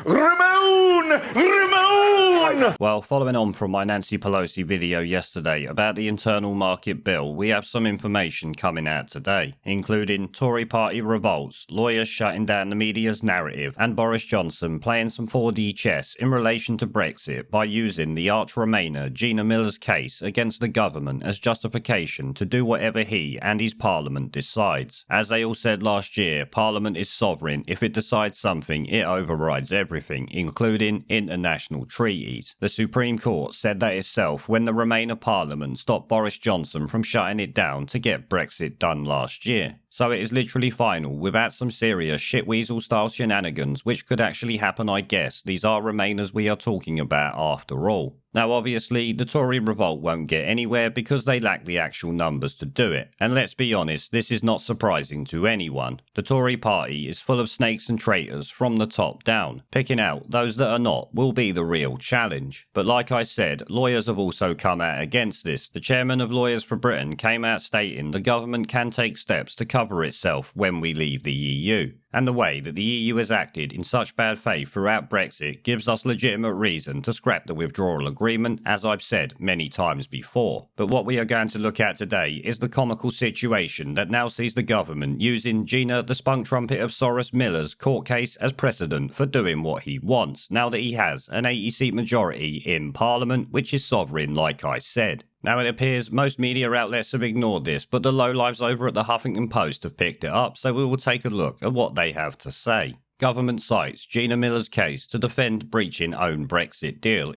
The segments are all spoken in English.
Ramon! Ramon! Well, following on from my Nancy Pelosi video yesterday about the internal market bill, we have some information coming out today, including Tory party revolts, lawyers shutting down the media's narrative, and Boris Johnson playing some 4D chess in relation to Brexit by using the arch-Remainer Gina Miller's case against the government as justification to do whatever he and his parliament decides. As they all said last year, parliament is sovereign. If it decides something, it overrides everything, including international treaties. The Supreme Court said that itself when the Remainer Parliament stopped Boris Johnson from shutting it down to get Brexit done last year. So it is literally final, without some serious shitweasel style shenanigans, which could actually happen, I guess. These are Remainers we are talking about after all. Now obviously, the Tory revolt won't get anywhere because they lack the actual numbers to do it. And let's be honest, this is not surprising to anyone. The Tory party is full of snakes and traitors from the top down. Picking out those that are not will be the real challenge. But like I said, lawyers have also come out against this. The chairman of Lawyers for Britain came out stating the government can take steps to cover itself when we leave the EU. And the way that the EU has acted in such bad faith throughout Brexit gives us legitimate reason to scrap the withdrawal agreement, as I've said many times before. But what we are going to look at today is the comical situation that now sees the government using Gina, the spunk trumpet of Soros Miller's court case as precedent for doing what he wants, now that he has an 80-seat majority in Parliament, which is sovereign like I said. Now it appears most media outlets have ignored this, but the lowlives over at the Huffington Post have picked it up, so we will take a look at what they have to say. Government cites Gina Miller's case to defend breaching own Brexit deal.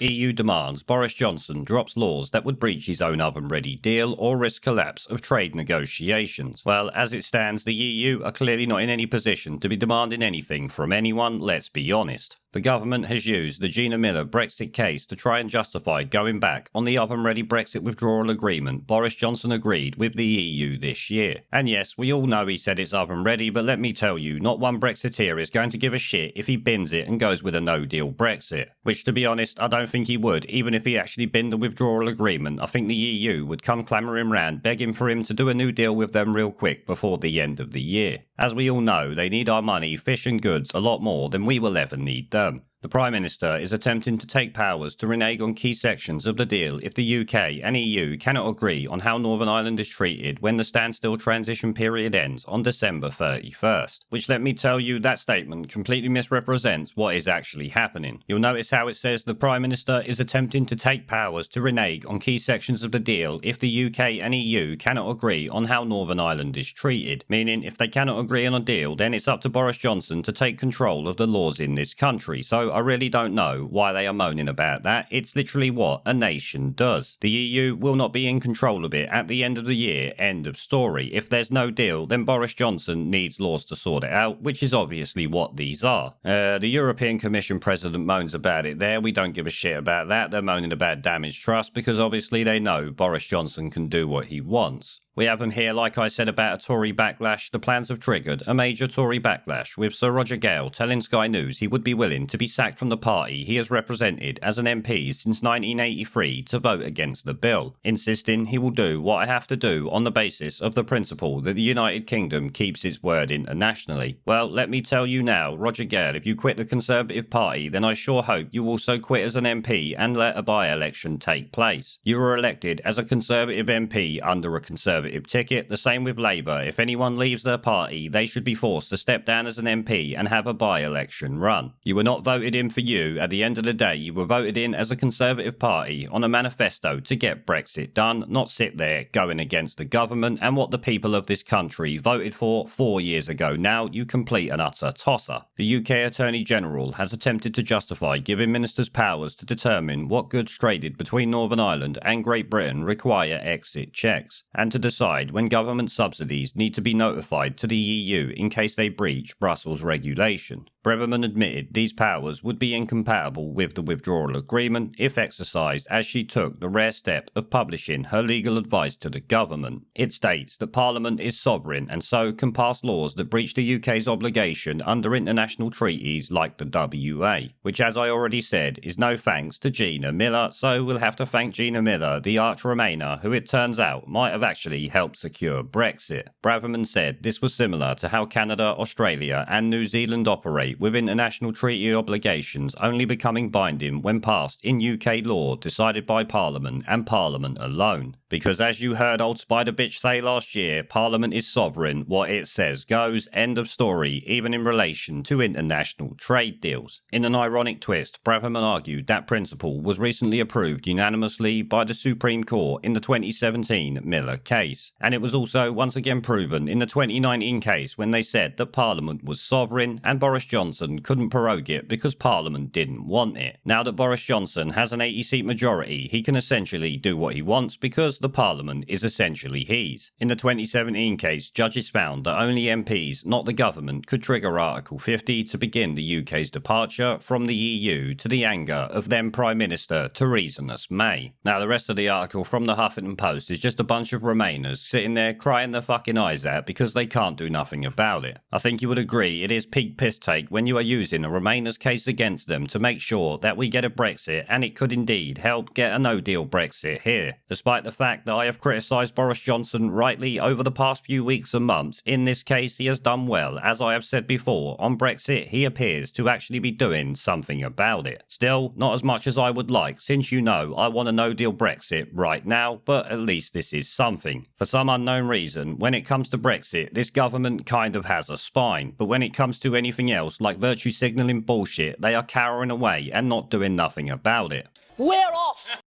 EU demands Boris Johnson drops laws that would breach his own oven-ready deal or risk collapse of trade negotiations. Well, as it stands, the EU are clearly not in any position to be demanding anything from anyone, let's be honest. The government has used the Gina Miller Brexit case to try and justify going back on the oven-ready Brexit withdrawal agreement Boris Johnson agreed with the EU this year. And yes, we all know he said it's oven-ready, but let me tell you, not one Brexiteer is going to give a shit if he bins it and goes with a no-deal Brexit. Which, to be honest, I don't think he would, even if he actually binned the withdrawal agreement. I think the EU would come clamouring round, begging for him to do a new deal with them real quick before the end of the year. As we all know, they need our money, fish and goods a lot more than we will ever need them. The Prime Minister is attempting to take powers to renege on key sections of the deal if the UK and EU cannot agree on how Northern Ireland is treated when the standstill transition period ends on December 31st. Which, let me tell you, that statement completely misrepresents what is actually happening. You'll notice how it says the Prime Minister is attempting to take powers to renege on key sections of the deal if the UK and EU cannot agree on how Northern Ireland is treated. Meaning, if they cannot agree on a deal, then it's up to Boris Johnson to take control of the laws in this country. So I really don't know why they are moaning about that. It's literally what a nation does. The EU will not be in control of it at the end of the year, end of story. If there's no deal, then Boris Johnson needs laws to sort it out, which is obviously what these are. The European Commission President moans about it there. We don't give a shit about that. They're moaning about damaged trust because obviously they know Boris Johnson can do what he wants. We have them here, like I said, about a Tory backlash. The plans have triggered a major Tory backlash, with Sir Roger Gale telling Sky News he would be willing to be sacked from the party he has represented as an MP since 1983 to vote against the bill, insisting he will do what I have to do on the basis of the principle that the United Kingdom keeps its word internationally. Well, let me tell you now, Roger Gale, if you quit the Conservative Party, then I sure hope you also quit as an MP and let a by-election take place. You were elected as a Conservative MP under a Conservative ticket. The same with Labour. If anyone leaves their party, they should be forced to step down as an MP and have a by-election run. You were not voted in for you. At the end of the day, you were voted in as a Conservative Party on a manifesto to get Brexit done, not sit there going against the government and what the people of this country voted for 4 years ago. Now, you complete and utter tosser. The UK Attorney General has attempted to justify giving ministers powers to determine what goods traded between Northern Ireland and Great Britain require exit checks, and to decide when government subsidies need to be notified to the EU in case they breach Brussels regulation. Braverman admitted these powers would be incompatible with the withdrawal agreement if exercised, as she took the rare step of publishing her legal advice to the government. It states that Parliament is sovereign and so can pass laws that breach the UK's obligation under international treaties like the WA, which, as I already said, is no thanks to Gina Miller, so we'll have to thank Gina Miller, the arch Remainer, who it turns out might have actually helped secure Brexit. Braverman said this was similar to how Canada, Australia and New Zealand operate, with international treaty obligations only becoming binding when passed in UK law decided by Parliament and Parliament alone. Because as you heard old Spider Bitch say last year, Parliament is sovereign, what it says goes, end of story, even in relation to international trade deals. In an ironic twist, Braverman argued that principle was recently approved unanimously by the Supreme Court in the 2017 Miller case, and it was also once again proven in the 2019 case when they said that Parliament was sovereign and Boris Johnson couldn't prorogue it because Parliament didn't want it. Now that Boris Johnson has an 80-seat majority, he can essentially do what he wants because the Parliament is essentially his. In the 2017 case, judges found that only MPs, not the government, could trigger Article 50 to begin the UK's departure from the EU to the anger of then Prime Minister Theresa May. Now the rest of the article from the Huffington Post is just a bunch of Remainers sitting there crying their fucking eyes out because they can't do nothing about it. I think you would agree it is peak piss take when you are using a Remainers case against them to make sure that we get a Brexit, and it could indeed help get a no-deal Brexit here. Despite the fact that I have criticised Boris Johnson rightly over the past few weeks and months, in this case he has done well. As I have said before, on Brexit he appears to actually be doing something about it. Still, not as much as I would like, since you know I want a no-deal Brexit right now, but at least this is something. For some unknown reason, when it comes to Brexit, this government kind of has a spine, but when it comes to anything else like virtue signalling bullshit, they are cowering away and not doing nothing about it. We're off!